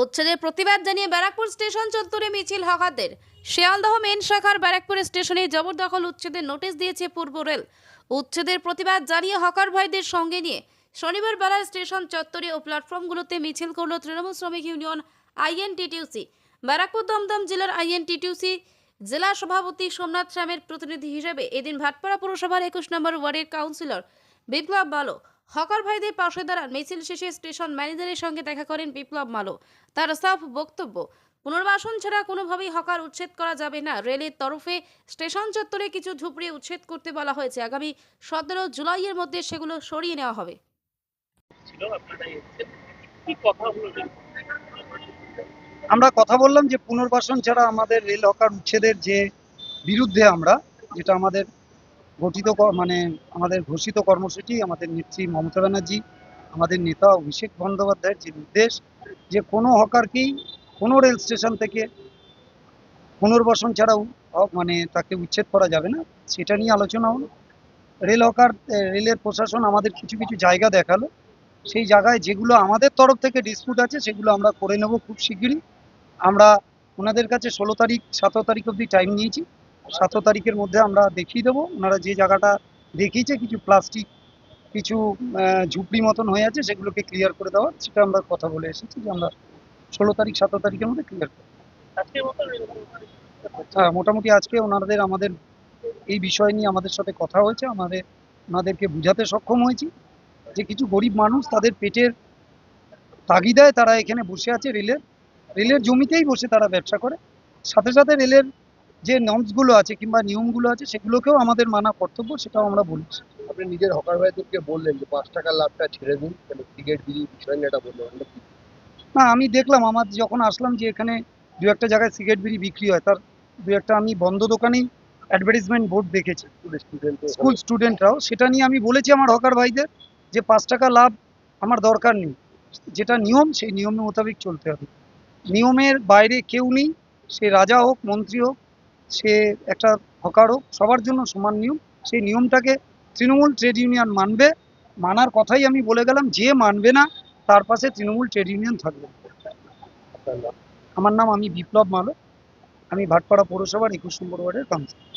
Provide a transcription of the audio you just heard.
উচ্ছেদের প্রতিবাদ জানিয়ে ব্যারাকপুর স্টেশন চত্বরে মিছিল হকারদের। শিয়ালদহ মেন শাখার ব্যারাকপুর স্টেশনে জবরদখল উচ্ছেদের নোটিশ দিয়েছে পূর্ব রেল। উচ্ছেদের প্রতিবাদ জানিয়ে হকার ভাইদের সঙ্গে নিয়ে শনিবার বেলা স্টেশন চত্বরে ও প্ল্যাটফর্মগুলোতে মিছিল করল তৃণমূল শ্রমিক ইউনিয়ন আইএনটিটিউসি। ব্যারাকপুর দমদম জেলার আইএনটিটিউসি জেলা সভাপতি সোমনাথ শ্যামের প্রতিনিধি হিসেবে এদিন ভাটপাড়া পুরসভার 21 নম্বর ওয়ার্ডের কাউন্সিলর বিপ্লব মালো হকার ভাইদের পাশে দাঁড়ান। মিছিল শেষে স্টেশন ম্যানেজারের সঙ্গে দেখা করেন বিপ্লব মালো। তার সাফ বক্তব্য, পুনর্বাসন ছাড়া কোনোভাবেই হকার উচ্ছেদ করা যাবে না। রেলের তরফে স্টেশন চত্বরে কিছু ঝুপড়ি উচ্ছেদ করতে বলা হয়েছে। আগামী 17 জুলাইয়ের মধ্যে সেগুলো সরিয়ে নেওয়া হবে। আমরা কথা বললাম যে পুনর্বাসন ছাড়া আমাদের রেল হকার উচ্ছেদের যে বিরুদ্ধে আমরা, যেটা আমাদের মানে আমাদের ঘোষিত কর্মসূচি, আমাদের নেত্রী মমতা ব্যানার্জি, আমাদের নেতা অভিষেক বন্দ্যোপাধ্যায়ের যে নির্দেশ যে কোনো হকারকেই কোনো রেল স্টেশন থেকে পুনর্বাসন ছাড়াও মানে তাকে উচ্ছেদ করা যাবে না, সেটা নিয়ে আলোচনা হলো। রেলের প্রশাসন আমাদের কিছু কিছু জায়গা দেখালো, সেই জায়গায় যেগুলো আমাদের তরফ থেকে ডিসপিউট আছে সেগুলো আমরা করে নেব খুব শিগগিরই। আমরা ওনাদের কাছে 16 তারিখ 17 তারিখ অবধি টাইম নিয়েছি। 17 তারিখের মধ্যে আমরা দেখিয়ে দেবো। ওনারা যে জায়গাটা দেখিয়েছে কিছু প্লাস্টিক, কিছু ঝুপড়ি মতন হয়ে আছে, সেগুলোকে ক্লিয়ার করে দেওয়ার, সেটা আমরা কথা বলে এসেছি যে আমরা 16 তারিখ 17 তারিখের মধ্যে ক্লিয়ার করব। হ্যাঁ, মোটামুটি আজকে আমাদের এই বিষয় নিয়ে আমাদের সাথে কথা হয়েছে। ওনাদেরকে বুঝাতে সক্ষম হয়েছি যে কিছু গরিব মানুষ তাদের পেটের তাগিদায় তারা এখানে বসে আছে, রেলের জমিতেই বসে তারা ব্যবসা করে। সাথে সাথে রেলের যে নর্মসগুলো আছে কিংবা নিয়মগুলো আছে সেগুলোকেও আমাদের মানা কর্তব্য, সেটাও আমরা বলেছি। আপনি নিজের হকার ভাইদেরকে বললেন যে 5 টাকার লাভটা ছেড়ে দিন, কেন সিগারেট বিড়ি বিষয় নিয়ে এটা বললেন? না, আমি দেখলাম আমার যখন আসলাম যে এখানে দু একটা জায়গায় সিগারেট বিড়ি বিক্রি হয়, তার দু একটা আমি বন্ধ দোকানেই অ্যাডভার্টাইজমেন্ট বোর্ড দেখেছি, স্কুল স্টুডেন্টরাও। সেটা নিয়ে আমি বলেছি আমার হকার ভাইদের যে 5 টাকা লাভ আমার দরকার নেই, যেটা নিয়ম সেই নিয়মের মোতাবেক চলতে হবে। নিয়মের বাইরে কেউ নেই, সে রাজা হোক, মন্ত্রী হোক, সে একটা হকার হোক, সবার জন্য সমান নিয়ম। সেই নিয়মটাকে তৃণমূল ট্রেড ইউনিয়ন মানবে, মানার কথাই আমি বলে গেলাম। যে মানবে না তার পাশে তৃণমূল ট্রেড ইউনিয়ন থাকবে। আমার নাম বিপ্লব মালো। আমি ভাটপাড়া পৌরসভার 21 নম্বর ওয়ার্ডের কাউন্সিলর।